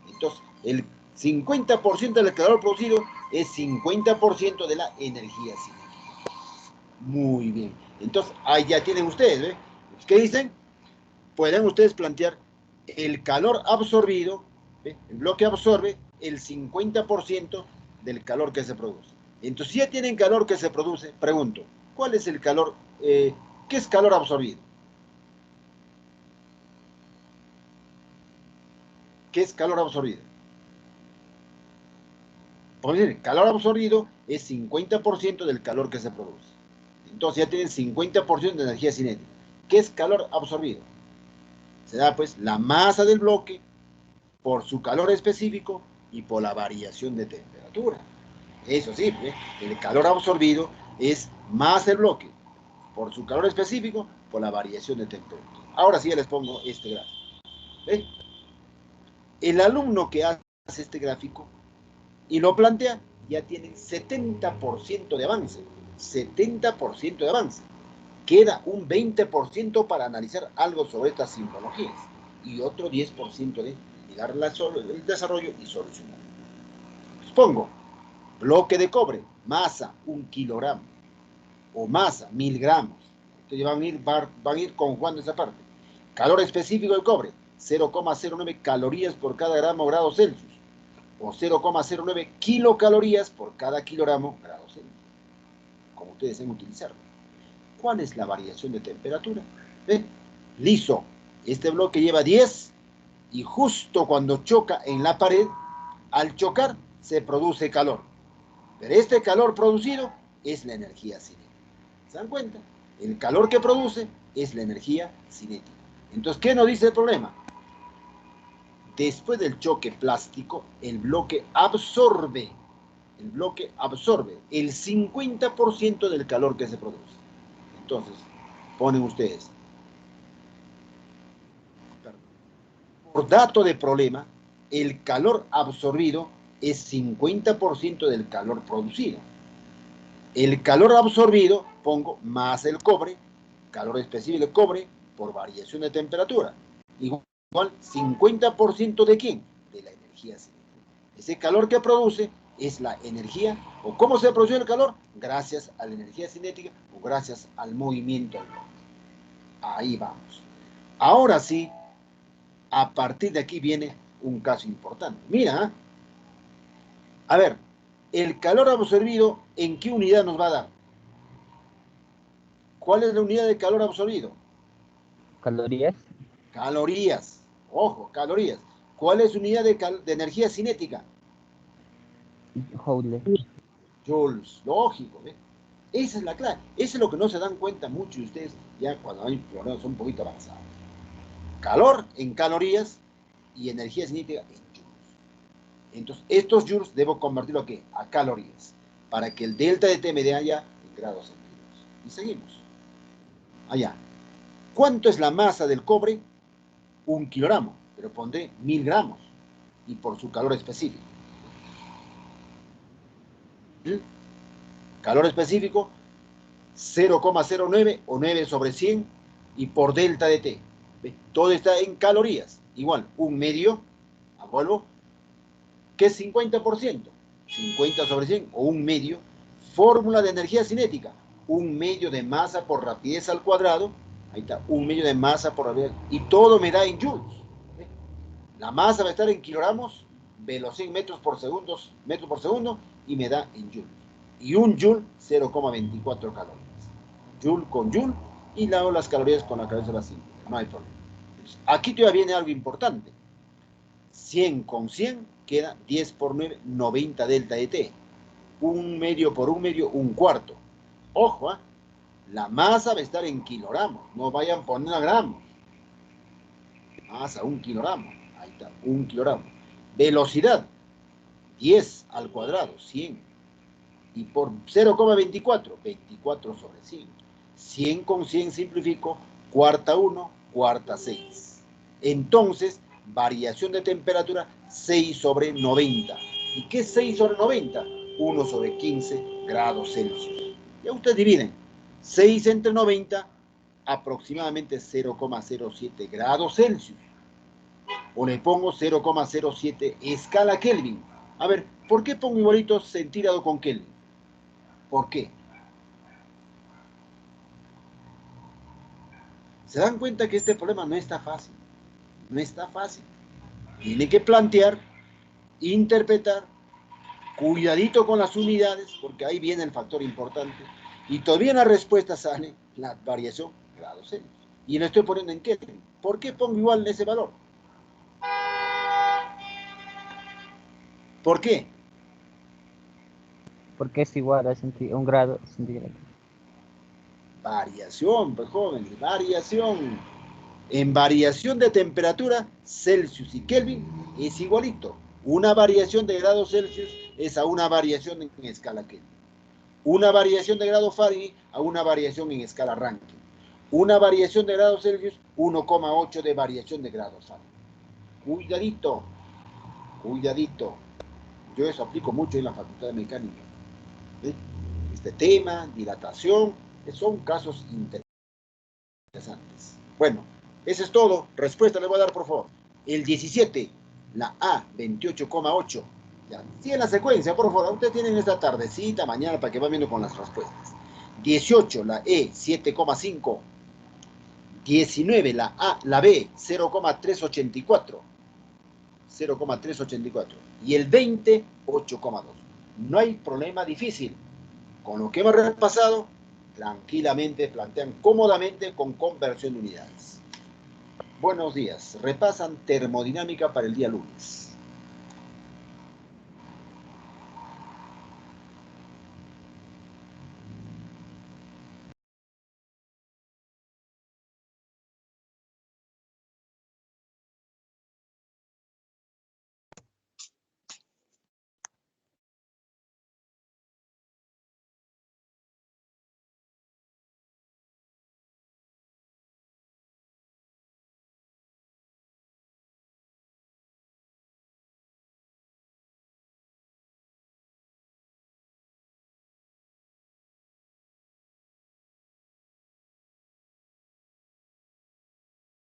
Entonces, el 50% del calor producido es 50% de la energía cinética. Muy bien. Entonces, ahí ya tienen ustedes, ¿ve? ¿Qué dicen? Pueden ustedes plantear el calor absorbido, ¿ve? El bloque absorbe el 50% del calor que se produce. Entonces, si ya tienen calor que se produce, pregunto, ¿cuál es el calor? ¿Qué es calor absorbido? ¿Qué es calor absorbido? Pues bien, calor absorbido es 50% del calor que se produce. Entonces ya tienen 50% de energía cinética. ¿Qué es calor absorbido? Se da pues la masa del bloque por su calor específico y por la variación de temperatura. Eso sí, ¿eh? El calor absorbido es más el bloque por su calor específico por la variación de temperatura. Ahora sí ya les pongo este gráfico. ¿Eh? El alumno que hace este gráfico y lo plantea ya tiene 70% de avance. 70% de avance. Queda un 20% para analizar algo sobre estas simbologías y otro 10% de mirar el desarrollo y solucionar. Pongo bloque de masa 1 kilogramo o masa 1000 gramos. Entonces van a ir conjugando esa parte. Calor específico del cobre 0,09 calorías por cada gramo grado Celsius o 0,09 kilocalorías por cada kilogramo grado Celsius, como ustedes deseen utilizarlo. ¿Cuál es la variación de temperatura? Liso, este bloque lleva 10 y justo cuando choca en la pared, al chocar se produce calor. Pero este calor producido es la energía cinética. ¿Se dan cuenta? El calor que produce es la energía cinética. Entonces, ¿qué nos dice el problema? Después del choque plástico, el bloque absorbe el 50% del calor que se produce. Entonces, ponen ustedes, por dato de problema, el calor absorbido es 50% del calor producido. El calor absorbido, pongo, más el cobre, calor específico del cobre, por variación de temperatura. Igual, 50% de ¿quién? De la energía cinética. Ese calor que produce es la energía, o cómo se produce el calor, gracias a la energía cinética o gracias al movimiento del bloque. Ahí vamos. Ahora sí, a partir de aquí viene un caso importante. Mira, a ver, el calor absorbido, ¿en qué unidad nos va a dar? ¿Cuál es la unidad de calor absorbido? Calorías. Calorías. Ojo, calorías. ¿Cuál es la unidad de energía cinética? Joules. Joules. Lógico, ¿eh? Esa es la clave. Eso es lo que no se dan cuenta muchos de ustedes ya cuando hay problemas un poquito avanzados. Calor en calorías y energía cinética en joules. Entonces, estos joules debo convertirlo ¿a qué? A calorías, para que el delta de T me dé allá en grados centígrados. Y seguimos. Allá. ¿Cuánto es la masa del cobre? 1 kilogramo, pero pondré 1000 gramos y por su calor específico. Calor específico 0,09 o 9 sobre 100 y por delta de T. Todo está en calorías. Igual, un medio, vuelvo, ¿qué es 50%? 50 sobre 100 o un medio. Fórmula de energía cinética. Un medio de masa por rapidez al cuadrado. Ahí está, un medio de masa por rapidez. Y todo me da en joules. La masa va a estar en kilogramos, velocidad en metros por segundo, y me da en joules. Y un joule, 0,24 calorías. Joule con joule, y luego las calorías con la cabeza vacía. No hay problema. Entonces, aquí todavía viene algo importante. 100 con 100 queda 10 por 9, 90 delta de T. Un medio por un medio, un cuarto. Ojo, la masa va a estar en kilogramos. No vayan poniendo a gramos. Masa, 1 kilogramo. Ahí está, 1 kilogramo. Velocidad, 10 al cuadrado, 100. Y por 0,24, 24 sobre 100. 100 con 100 simplifico, cuarta 1, cuarta 6. Entonces, variación de temperatura, 6 sobre 90. ¿Y qué es 6 sobre 90? 1 sobre 15 grados Celsius. Ya ustedes dividen. 6 entre 90, aproximadamente 0,07 grados Celsius. o le pongo 0,07 escala Kelvin. A ver, ¿por qué pongo igualito centígrado con Kelvin? ¿Por qué? ¿Se dan cuenta que este problema no está fácil? No está fácil. Tiene que plantear, interpretar, cuidadito con las unidades, porque ahí viene el factor importante. Y todavía en la respuesta sale la variación grados Celsius. Y lo estoy poniendo en Kelvin. ¿Por qué pongo igual ese valor? ¿Por qué? Porque es igual a 1 grado centígrado. Variación, pues jóvenes, variación. En variación de temperatura, Celsius y Kelvin es igualito. Una variación de grados Celsius es a una variación en escala Kelvin. Una variación de grado Fahrenheit a una variación en escala Rankine. Una variación de grados Celsius, 1,8 de variación de grados Fahrenheit. Cuidadito, cuidadito. Yo eso aplico mucho en la Facultad de Mecánica. ¿Eh? Este tema, dilatación, son casos interesantes. Bueno, eso es todo. Respuesta le voy a dar, por favor. El 17, la A, 28,8. Ya, sigue la secuencia, por favor. Ustedes tienen esta tardecita, mañana, para que vayan viendo con las respuestas. 18, la E, 7,5. 19, la B, 0,384. 0,384. Y el 20, 8,2. No hay problema difícil. Con lo que hemos repasado, tranquilamente plantean cómodamente con conversión de unidades. Buenos días. Repasan termodinámica para el día lunes.